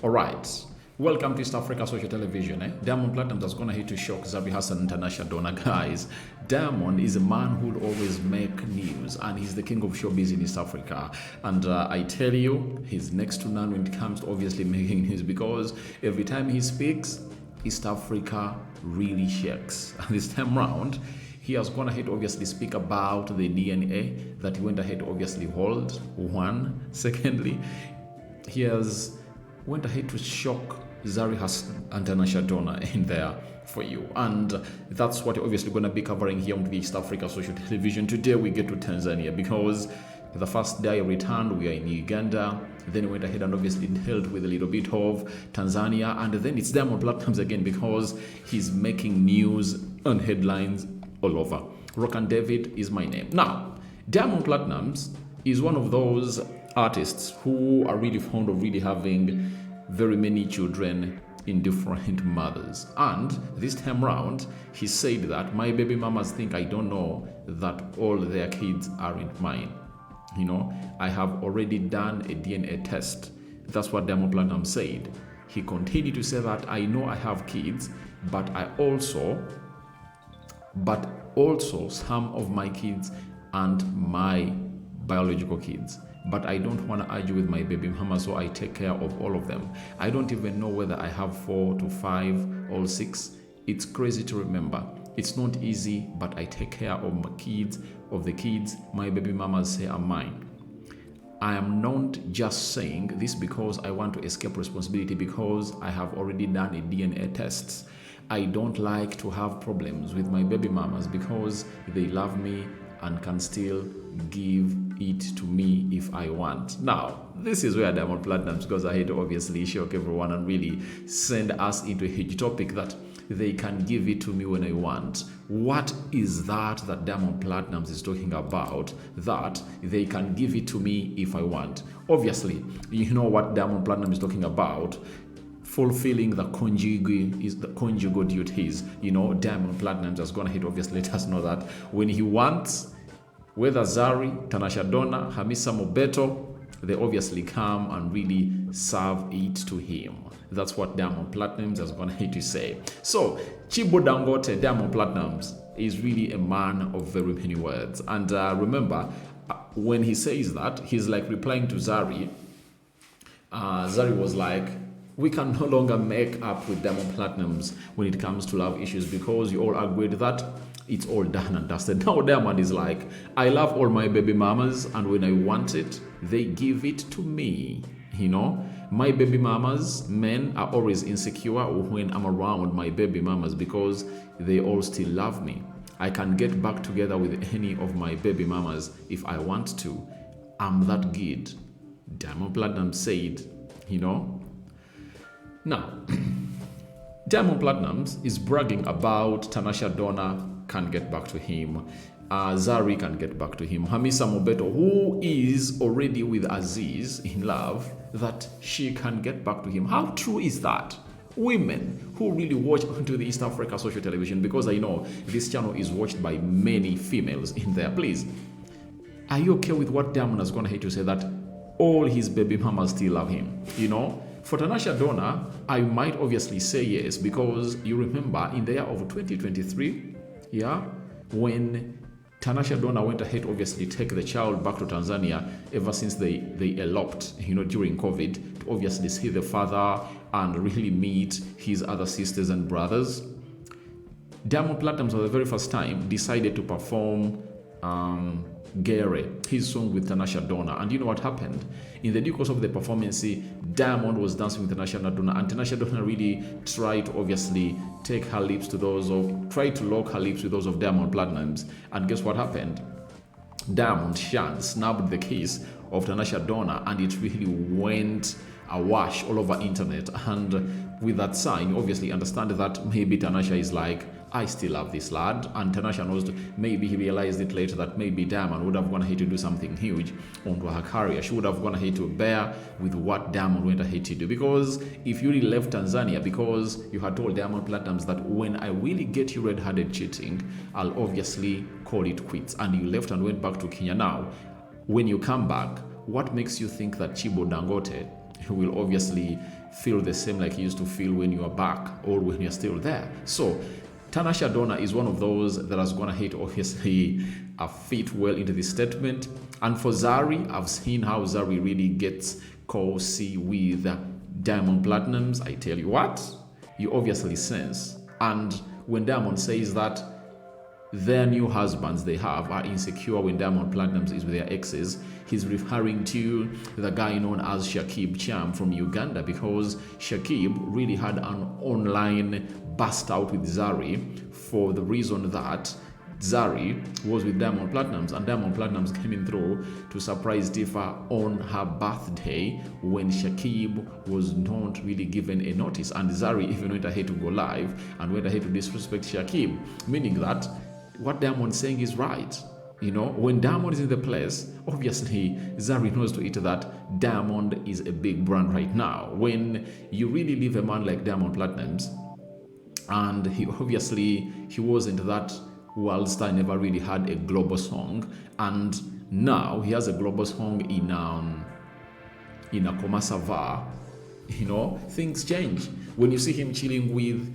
All right. Welcome to East Africa Social Television. Diamond Platnumz has gone ahead to shock Zari Hassan and Tanasha Donna. Guys, Diamond is a man who will always make news, and he's the king of showbiz in East Africa. And I tell you, he's next to none when it comes to obviously making news, because every time he speaks, East Africa really shakes. And this time round, he has gone ahead to obviously speak about the DNA that he went ahead to obviously hold. One. Secondly, he has went ahead to shock Zari Hassan and Tanasha Donna in there for you. And that's what you're obviously going to be covering here on the East Africa Social Television. Today we get to Tanzania, because the first day I returned, we are in Uganda. Then we went ahead and obviously dealt with a little bit of Tanzania. And then it's Diamond Platnumz again, because he's making news and headlines all over. Rock and David is my name. Now, Diamond Platnumz is one of those artists who are really fond of really having very many children in different mothers. And this time around, he said that my baby mamas think I don't know that all their kids aren't mine. You know, I have already done a DNA test. That's what Diamond Platnumz said. He continued to say that I know I have kids, but also some of my kids and my biological kids. But I don't want to argue with my baby mama, so I take care of all of them. I don't even know whether I have 4 to 5 or 6. It's crazy to remember. It's not easy, but I take care of my kids, of the kids my baby mamas say are mine. I am not just saying this because I want to escape responsibility, because I have already done a DNA test. I don't like to have problems with my baby mamas, because they love me and can still give it to me if I want. Now, this is where Diamond Platnumz goes ahead to obviously shock everyone and really send us into a huge topic that they can give it to me when I want. What is that Diamond Platnumz is talking about, that they can give it to me if I want? Obviously, you know what Diamond Platnumz is talking about. Fulfilling the conjugal duties. You know, Diamond Platnumz has gone ahead obviously let us know that when he wants, whether Zari, Tanasha Donna, Hamisa Mobeto, they obviously come and really serve it to him. That's what Diamond Platnumz has gone ahead to say. So, Chibo Dangote, Diamond Platnumz, is really a man of very many words. And remember, when he says that, he's like replying to Zari. Zari was like, we can no longer make up with Diamond Platnumz when it comes to love issues, because you all agreed that it's all done and dusted. Now Diamond is like, I love all my baby mamas, and when I want it, they give it to me. You know, my baby mamas, men are always insecure when I'm around my baby mamas, because they all still love me. I can get back together with any of my baby mamas if I want to. I'm that good. Diamond Platnumz said, you know. Now, Diamond Platnumz is bragging about Tanasha Donna can get back to him. Zari can get back to him. Hamisa Mobeto, who is already with Aziz in love, that she can get back to him. How true is that? Women who really watch onto the East Africa Social Television, because I know this channel is watched by many females in there. Please, are you okay with what Diamond has gone ahead to say, that all his baby mamas still love him? You know, for Tanasha Donna, I might obviously say yes, because you remember in the year of 2023, when Tanasha Donna went ahead obviously take the child back to Tanzania, ever since they eloped, you know, during COVID, to obviously see the father and really meet his other sisters and brothers. Diamond Platnumz, for the very first time, decided to perform Gere, his song with Tanasha Donna. And you know what happened? In the due course of the performance, Diamond was dancing with Tanasha Donna, and Tanasha Donna really tried to obviously take her lips to those of, tried to lock her lips with those of Diamond Platnumz. And guess what happened? Diamond snapped the kiss of Tanasha Donna, and it really went awash all over internet. And with that sign, you obviously understand that maybe Tanasha is like, I still love this lad. And Tanasha knows, maybe he realized it later, that maybe Diamond would have gone ahead to do something huge onto her career. She would have gone ahead to bear with what Diamond went ahead to do. Because if you really left Tanzania because you had told Diamond Platnumz that when I really get you red-handed cheating, I'll obviously call it quits, and you left and went back to Kenya. Now, when you come back, what makes you think that Chibo Dangote he will obviously feel the same like he used to feel when you are back or when you're still there. So Tanasha Donna is one of those that is gonna hit obviously fit well into this statement. And for Zari, I've seen how Zari really gets cozy with Diamond Platnumz. I tell you what, you obviously sense. And when Diamond says that their new husbands they have are insecure when Diamond Platnumz is with their exes, he's referring to the guy known as Shakib Cham from Uganda, because Shakib really had an online bust out with Zari for the reason that Zari was with Diamond Platnumz, and Diamond Platnumz came in through to surprise Tifa on her birthday when Shakib was not really given a notice, and Zari even went ahead to go live and went ahead to disrespect Shakib, meaning that what Diamond's saying is right. When Diamond is in the place, obviously Zari knows to it that Diamond is a big brand right now. When you really leave a man like Diamond Platnumz, and he wasn't that world star, never really had a global song, and now he has a global song in Akoma Sava, things change. When you see him chilling with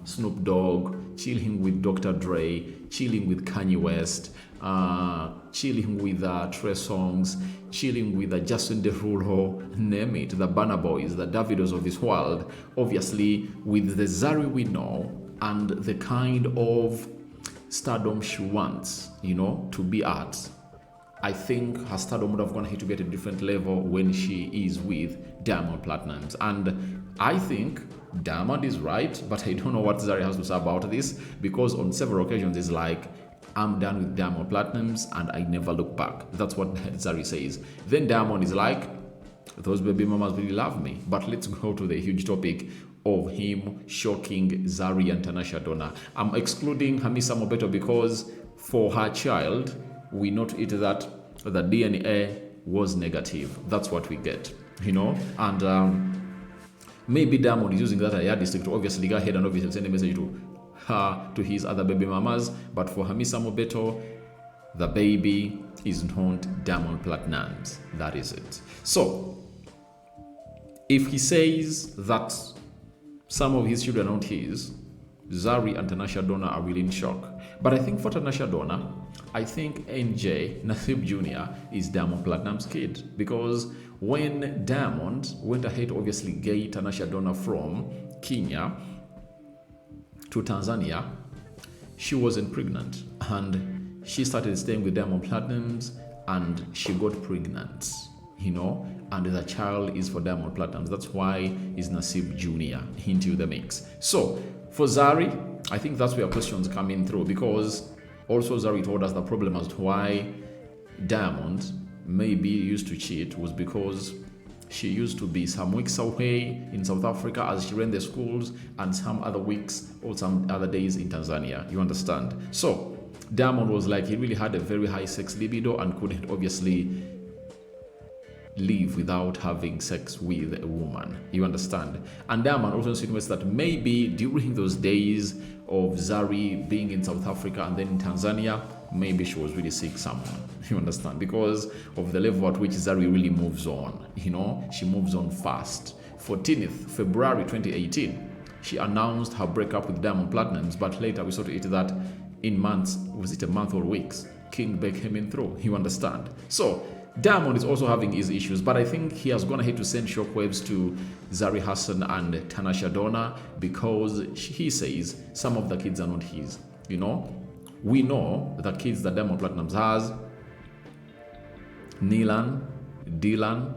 Snoop Dogg, chilling with Dr. Dre, chilling with Kanye West, chilling with Trey Songz, chilling with Justin Derulo, name it, the Burna Boys, the Davidos of this world. Obviously, with the Zari we know and the kind of stardom she wants, to be at, I think her stardom would have gone to be at a different level when she is with Diamond Platnumz. And I think Diamond is right, but I don't know what Zari has to say about this, because on several occasions it's like, I'm done with Diamond Platnumz and I never look back. That's what Zari says. Then Diamond is like, those baby mamas really love me. But let's go to the huge topic of him shocking Zari and Tanasha Donna. I'm excluding Hamisa Mobeto because for her child, we know to it that the DNA was negative. That's what we get, and maybe Diamond is using that yardstick to obviously go ahead and obviously send a message to his other baby mamas. But for Hamisa Mobeto, the baby is not Diamond Platnumz. That is it. So if he says that some of his children are not his, Zari and Tanasha Donna are really in shock. But I think for Tanasha Donna, I think NJ, Nasib Jr., is Diamond Platnumz's kid. Because when Diamond went ahead to obviously get Tanasha Donna from Kenya to Tanzania, she wasn't pregnant. And she started staying with Diamond Platnumz and she got pregnant, and the child is for Diamond Platnumz. That's why is Nasib Jr. into the mix. So for Zari, I think that's where questions come in through, because also Zari told us the problem as to why Diamond maybe used to cheat was because she used to be some weeks away in South Africa as she ran the schools, and some other weeks or some other days in Tanzania. You understand? So Diamond was like, he really had a very high sex libido and couldn't obviously live without having sex with a woman. You understand? And Diamond also insinuates that maybe during those days of Zari being in South Africa and then in Tanzania, maybe she was really sick someone. You understand? Because of the level at which Zari really moves on. She moves on fast. 14th February 2018, she announced her breakup with Diamond Platnumz, but later we saw to it that in months, was it a month or weeks, King Beck came in through. You understand? So Diamond is also having his issues, but I think he has gone ahead to send shockwaves to Zari Hassan and Tanasha Donna, because he says some of the kids are not his. We know the kids that Diamond Platnumz has: Nilan, Dylan,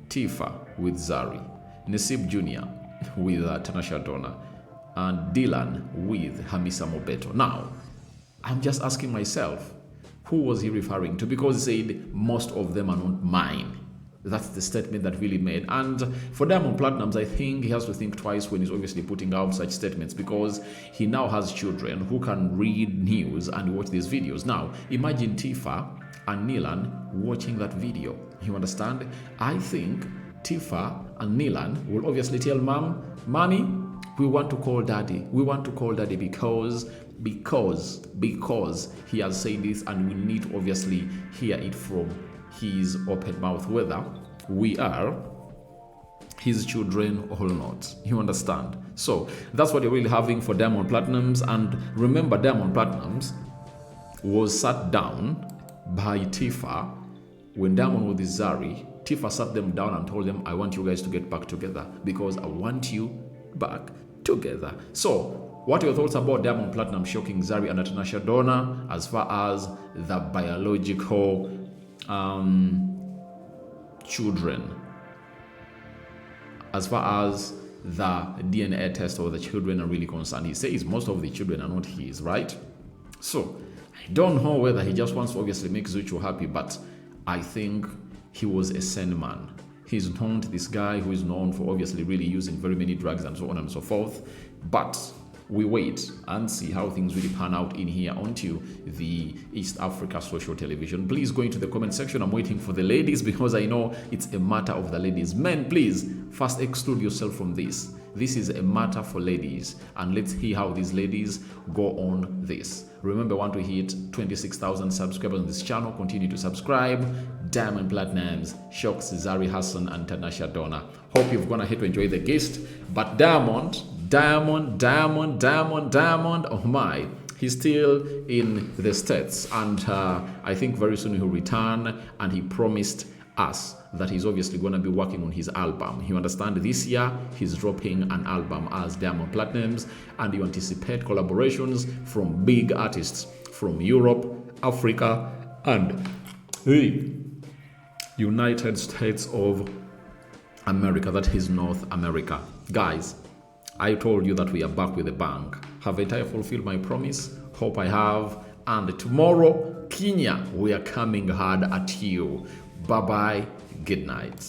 Tifa with Zari, Nasib Jr. with Tanasha Donna, and Dylan with Hamisa Mobeto. Now, I'm just asking myself, who was he referring to? Because he said most of them are not mine. That's the statement that really made. And for Diamond Platnumz, I think he has to think twice when he's obviously putting out such statements, because he now has children who can read news and watch these videos. Now, imagine Tifa and Nilan watching that video. You understand? I think Tifa and Nilan will obviously tell Mommy, We want to call daddy. We want to call daddy because he has said this, and we need to obviously hear it from his open mouth, whether we are his children or not. You understand? So that's what you're really having for Diamond Platnumz. And remember, Diamond Platnumz was sat down by Tifa when Diamond was with Zari. Tifa sat them down and told them, I want you guys to get back together because I want you back together. So what are your thoughts about Diamond Platnumz shocking Zari and Tanasha Donna as far as the biological children, as far as the DNA test of the children are really concerned? He says most of the children are not his, right? So I don't know whether he just wants to obviously make Zuchu happy, but I think he was a sane man. He's known to this guy who is known for obviously really using very many drugs and so on and so forth. But we wait and see how things really pan out in here onto the East Africa social television. Please go into the comment section. I'm waiting for the ladies because I know it's a matter of the ladies. Men, please first exclude yourself from this. This is a matter for ladies, and let's hear how these ladies go on this. Remember, I want to hit 26,000 subscribers on this channel. Continue to subscribe. Diamond Platnumz shocks Zari Hassan and Tanasha Donna. Hope you've gone ahead to enjoy the gist. But Diamond, oh my, he's still in the States, and I think very soon he'll return, and he promised us that he's obviously going to be working on his album. You understand, this year he's dropping an album as Diamond Platnumz, and you anticipate collaborations from big artists from Europe, Africa, and the United States of America, that is North America. Guys, I told you that we are back with a bang. Have I fulfilled my promise? Hope I have. And tomorrow, Kenya, we are coming hard at you. Bye-bye. Good night.